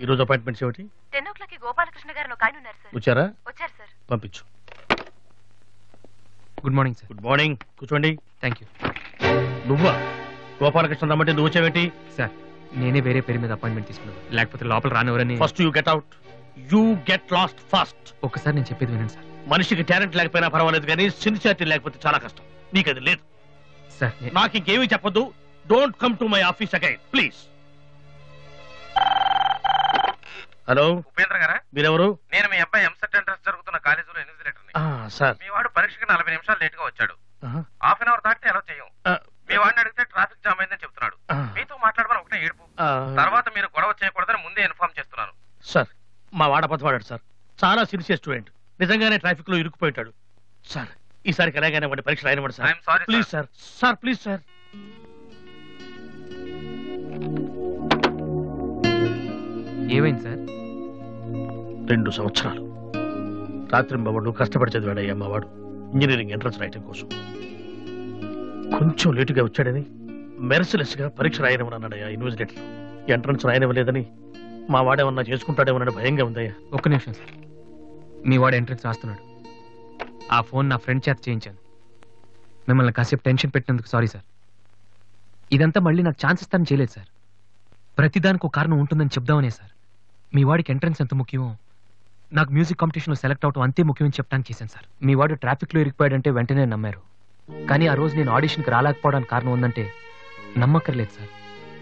ఈ రోజు అపాయింట్మెంట్స్ ఏమిటి? 10 o'clock గోపాలకృష్ణ గారు ఒక ఆయన ఉన్నారు సార్. వచ్చారా? వచ్చారు సార్. పంపించు. Good morning sir. Good morning. కూర్చోండి. Thank you. నువ్వా? గోపాలకృష్ణ రమ్మంటే నువ్వు వచ్చావేంటి? సార్ నేనే వేరే పేరు మీద అపాయింట్మెంట్ తీసుకున్నాను, లేకపోతే లోపల రానివరని. First you get out. You get last first. ఒక్కసారి నేను చెప్పేది వినండి సార్. మనిషికి టాలెంట్ లేకపోయినా పర్వాలేదు, కానీ సిన్సియారిటీ లేకపోతే చాలా కష్టం. నీకు అది లేదు సార్. నాకు ఇంకేమీ చెప్పొద్దు. Don't come to my office again please. Hello Upendra గారా? మీరెవరు? నేను మీ అబ్బాయి ఎంసెట్ ఎంట్రన్స్ జరుగుతున్న కాలేజీలో ఇన్విజిలేటర్ని. సార్, మీ వాడు పరీక్షకి 40 నిమిషాలు లేట్ గా వచ్చాడు. హాఫ్ అన్ అవర్ దాటితే ఎలా చేయం. మీ వాడిని అడిగితే ట్రాఫిక్ జామ్ అయిందని చెప్తున్నాడు. మీతో మాట్లాడమని ఒకటే ఏడుపు. తర్వాత మీరు గొడవ చేయకూడదని ముందే ఇన్ఫార్మ్ చేస్తున్నాను. సార్, మా వాడ పచ్చవాడాడు సార్. చాలా సిన్సియర్ స్టూడెంట్. నిజంగానే ట్రాఫిక్ లో ఇరుక్కుపోయింటాడు సార్. ఈసారికి ఎలాగైనా వాడి పరీక్ష రాయనివ్వండి sir. I'm sorry please sir. Sir please sir. ఏమైంది సార్? 2 సంవత్సరాలు రాత్రింబవళ్ళు కష్టపడి చదివాడయ్యా మా వాడు ఇంజనీరింగ్ ఎంట్రన్స్ రాయటం కోసం. కొంచెం లేటుగా వచ్చాడని మెర్సిలెస్ గా పరీక్ష రాయనివ్వనన్నాడయ్యా ఇన్విజిలేటర్. ఎంట్రన్స్ రాయనివ్వలేదని మా వాడేమన్నా చేసుకుంటాడేమోనని భయంగా ఉందయ్యా. ఒక్క నిమిషం సార్. మీ వాడు ఎంట్రన్స్ రాస్తున్నాడు. ఆ ఫోన్ నా ఫ్రెండ్ చేత చేయించాను. మిమ్మల్ని కాసేపు టెన్షన్ పెట్టినందుకు సారీ సార్. ఇదంతా మళ్ళీ నాకు ఛాన్స్ ఇస్తానని చేయలేదు సార్. ప్రతిదానికి ఒక కారణం ఉంటుందని చెప్దామనే సార్. మీ వాడికి ఎంట్రన్స్ ఎంత ముఖ్యమో నాకు మ్యూజిక్ కాంపిటీషన్లో సెలెక్ట్ అవడం అంతే ముఖ్యమని చెప్పడానికి చేశాను సార్. మీ వాడు ట్రాఫిక్లో ఇరికిపోయాడంటే వెంటనే నమ్మారు. కానీ ఆ రోజు నేను ఆడిషన్కి రాలేకపోవడానికి కారణం ఉందంటే నమ్మక్కర్లేదు సార్.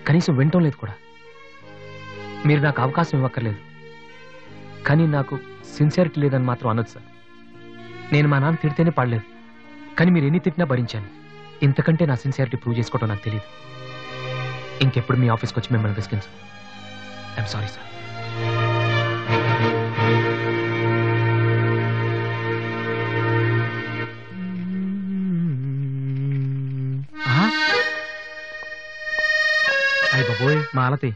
కనీసం వినటం లేదు కూడా. మీరు నాకు అవకాశం ఇవ్వక్కర్లేదు, కానీ నాకు సిన్సియారిటీ లేదని మాత్రం అనొచ్చు సార్. నేను మా నాన్న తిడితేనే పడలేదు, కానీ మీరు ఎన్ని తిట్టినా భరించాను. ఇంతకంటే నా సిన్సియారిటీ ప్రూవ్ చేసుకోవడం నాకు తెలియదు. ఇంకెప్పుడు మీ ఆఫీస్కి వచ్చి మిమ్మల్ని విసిగించు. I'm sorry sir. అయ్య బాబోయ్ మాలతి,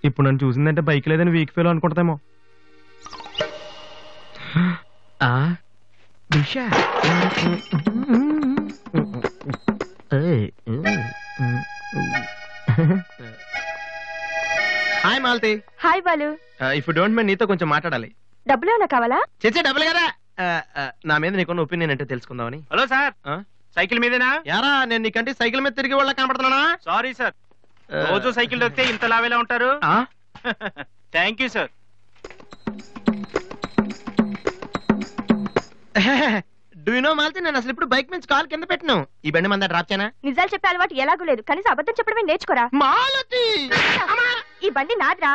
ఇప్పుడు నన్ను చూసిందంటే బైక్ లేదని వీక్ ఫీల్ అనుకుంటామేమో. Disha hi Malathi. Hi Balu. If you don't mind నీతో కొంచెం మాట్లాడాలి. డబ్బులు ఏమైనా కావాలా? చేసే డబ్బులు కదా. నా మీద నీకున్న ఒపీనియన్ అంటే తెలుసుకుందామని. హలో సార్, సైకిల్ మీదేనా? యారా నేను నీకంటే సైకిల్ మీద తిరిగి వాళ్ళ కనపడుతున్నానా? సారీ సార్, రోజు సైకిల్ దొరికితే ఇంత లావేలా ఉంటారు. Thank you sir. Do you know Malathi, నేను అసలు ఇప్పుడు బైక్ నుంచి కాల్ కింద పెట్టను. ఈ బండి మంద డ్రాప్ చేయనా? నిజాలు చెప్పే అలవాటు ఎలాగూ లేదు, కనీసం అబద్ధం చెప్పడమే నేర్చుకోరా. మాలతి ఈ బండి నాదిరా.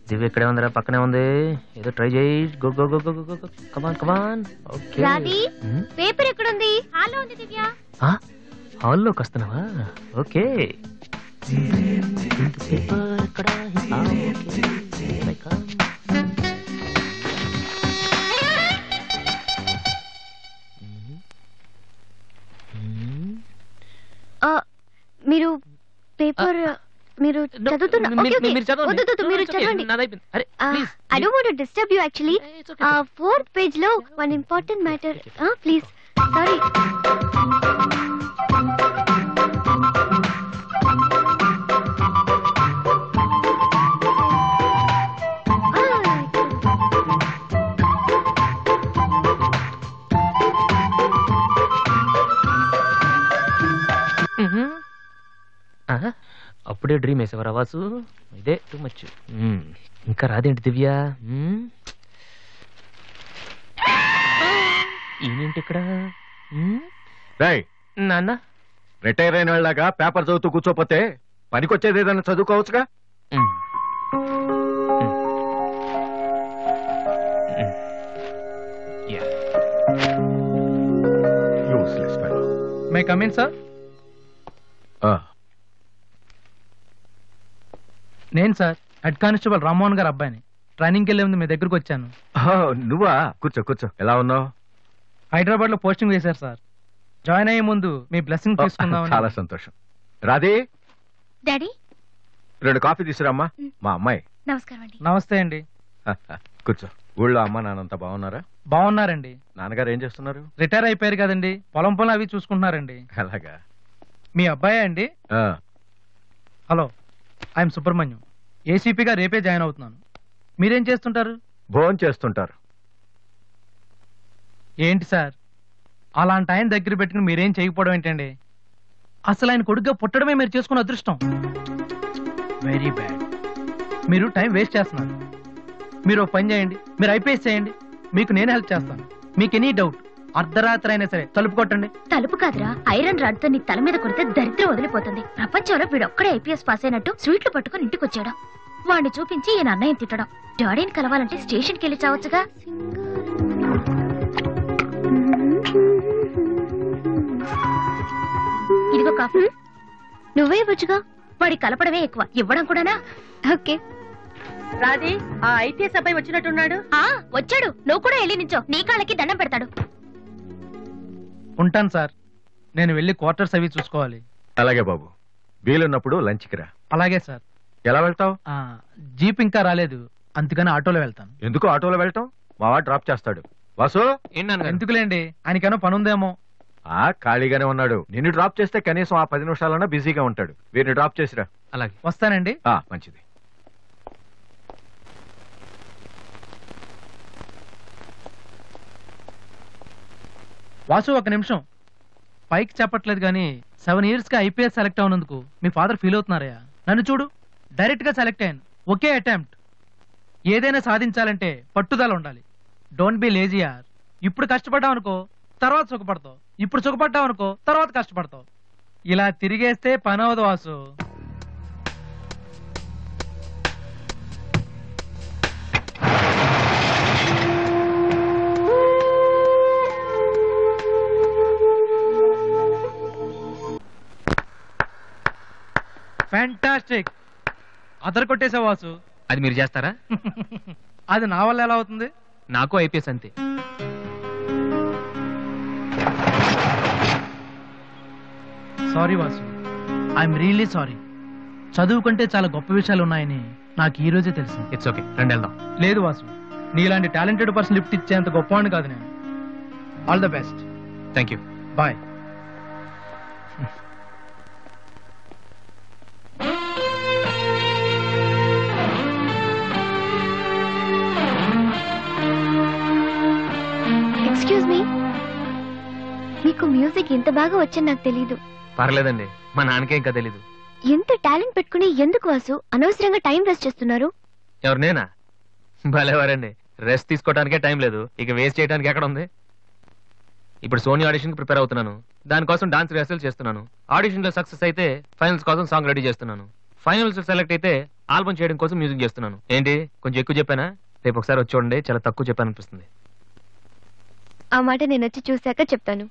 దివ్య ఇక్కడే ఉందిరా, పక్కనే ఉంది. ఏదో ట్రై చేయి. Go go go go go go. Come on come on. Okay. Radhi, paper ఎక్కడ ఉంది? హాల్లో ఉంది దివ్య. హాల్లోకి వస్తున్నావా? ఓకే. పేపర్ ఎక్కడ? మీరు పేపర్ మీరు చదువుతున్నా? మీరు చదవండి. I don't want to disturb you actually. 4th page లో one important matter. Please. Sorry. అప్పుడే డ్రీమ్ వేసేవారు వాసు. ఇదే టూ మచ్. ఇంకా రాదేంటి దివ్య? ఈయనేంటి ఇక్కడ? నాన్న, రిటైర్ అయిన వాళ్ళగా పేపర్ చదువుతూ కూర్చోపోతే పనికొచ్చేది ఏదైనా చదువుకోవచ్చుగా. May come in sir? నేను sir head constable Rammohan garu అబ్బాయిని. ట్రైనింగ్కి వెళ్ళే ముందు మీ దగ్గరకు వచ్చాను. నువ్వా? కూర్చో కూర్చో. ఎలా ఉన్నావు? హైదరాబాద్ లో పోస్టింగ్ వేశారు సార్. జాయిన్ అయ్యే ముందు మీ బ్లెస్సింగ్ తీసుకుందాం. చాలా సంతోషం. రాధే, డాడీ 2 కాఫీ తీసుకురామ్మా. మా అమ్మాయి. నమస్కారం అండి. నమస్తే అండి. కూర్చో. ఊళ్ళో అమ్మ నాన్నంతా బాగున్నారా? బాగున్నారండి. నాన్నగారు ఏం చేస్తున్నారు? రిటైర్ అయిపోయారు కదండి, పొలం పొలం అవి చూసుకుంటున్నారండి. అలాగా. మీ అబ్బాయే అండి? ఆ, హలో, ఐఎమ్ సుబ్రహ్మణ్యం. ఏసీపీగా రేపే జాయిన్ అవుతున్నాను. మీరేం చేస్తుంటారు? భోజనం చేస్తుంటారు. ఏంటి సార్, అలాంటి ఆయన దగ్గర పెట్టుకుని మీరేం చేయకపోవడం ఏంటండి? అసలు ఆయన కొడుగ్గా పుట్టడమే మీరు చేసుకున్న అదృష్టం. Very bad. మీరు టైం వేస్ట్ చేస్తున్నారు. మీరు ఒక పని చేయండి, మీరు ఐపీఎస్ చేయండి, మీకు నేను హెల్ప్ చేస్తాను. మీకు ఎనీ డౌట్ అర్ధరాత్రి అయినా సరే తలుపు కొట్టండి. తలుపు కాదురా, ఐరన్ రాడ్ తో నీ తల మీద కొడితే దరిద్రం వదిలిపోతుంది. ప్రపంచంలో వీడొక్కడే ఐపీఎస్ పాస్ అయినట్టు స్వీట్లు పట్టుకుని ఇంటికి వచ్చాడు. వాడిని చూపించి ఈయన అన్నయ్య తిట్టడం. డాడీని కలవాలంటే స్టేషన్కి వెళ్ళి చావచ్చుగా. ఇదిగో కాఫీ. నువ్వే ఇవ్వచ్చుగా. వాడి కలపడమే ఎక్కువ, ఇవ్వడం కూడానా? ఓకే. రాజీ, ఆ ఐపీఎస్ అబ్బాయి వచ్చినట్టున్నాడు. వచ్చాడు. నువ్వు కూడా వెళ్ళి నించో, నీ కాళ్ళకి దండం పెడతాడు. ఉంటాను సార్, నేను వెళ్ళి క్వార్టర్స్ అవి చూసుకోవాలి. అలాగే బాబు, వీలున్నప్పుడు లంచ్కి రా. అలాగే సార్. ఎలా వెళ్తావు? జీప్ ఇంకా రాలేదు, అందుకని ఆటోలో వెళ్తాను. ఎందుకు ఆటోలో వెళ్తాం? మా వాడు డ్రాప్ చేస్తాడు. వాసు, ఎందుకులేండి, ఆయనకేమో పని ఉందేమో. ఖాళీగానే ఉన్నాడు. నిన్ను డ్రాప్ చేస్తే కనీసం ఆ 10 నిమిషాలన్నా బిజీగా ఉంటాడు. వీరిని డ్రాప్ చేసిరా. అలాగే. వస్తానండి. మంచిది. వాసు, ఒక నిమిషం. పైకి చెప్పట్లేదు కానీ 7 years గా ఐపీఎస్ సెలెక్ట్ అవునందుకు మీ ఫాదర్ ఫీల్ అవుతున్నారయ్యా. నన్ను చూడు, డైరెక్ట్ గా సెలెక్ట్ అయ్యాను. ఒకే అటెంప్ట్. ఏదైనా సాధించాలంటే పట్టుదల ఉండాలి. డోంట్ బి లేజీ యార్. ఇప్పుడు కష్టపడ్డావు అనుకో, తర్వాత సుఖపడతావు. ఇప్పుడు సుఖపడ్డావు అనుకో, తర్వాత కష్టపడతావు. ఇలా తిరిగేస్తే పని అవదు వాసు. ఫ్యాంటాస్టిక్. అదర్ కొట్టేసా వాసు. అది మీరు చేస్తారా? అది నా వల్ల ఎలా అవుతుంది? నాకు ఐపీఎస్ అంతే. Sorry Vasu, I'm really sorry. చదువు కంటే చాలా గొప్ప విషయాలు ఉన్నాయని నాకు ఈ రోజే తెలిసింది. ఇట్స్ ఓకే, రండి వెళ్దాం. లేదు వాసు, నీలాంటి టాలెంటెడ్ పర్సన్ లిఫ్ట్ ఇచ్చేంత గొప్పవాడిని కాదు నేను. All the best. Thank you. Bye. Excuse me, మీకు మ్యూజిక్ ఇంత బాగా వచ్చని నాకు తెలీదు. పర్లేదండి, మా నాన్నకే ఇంకా తెలీదు. ఎంత టాలెంట్ పెట్టుకుని ఎందుకు వాసు అనవసరంగా టైం వేస్ట్ చేస్తున్నారు? ఎవరు, నేనా? భలేవారండి, రెస్ట్ తీసుకోవడానికే టైం లేదు, ఇక వేస్ట్ చేయడానికి ఎక్కడ ఉంది? ఇప్పుడు సోనీ ఆడిషన్ కి ప్రిపేర్ అవుతున్నాను. దానికోసం డాన్స్ రిహర్సల్ చేస్తున్నాను. ఆడిషన్ లో సక్సెస్ అయితే ఫైనల్స్ కోసం సాంగ్ రెడీ చేస్తున్నాను. ఫైనల్స్ సెలెక్ట్ అయితే ఆల్బమ్ చేయడం కోసం మ్యూజిక్ చేస్తున్నాను. ఏంటి, కొంచెం ఎక్కువ చెప్పానా? రేపు ఒకసారి వచ్చి చూడండి, చాలా తక్కువ చెప్పాను అనిపిస్తుంది. ఆ మాట నేను వచ్చి చూశాక చెప్తాను.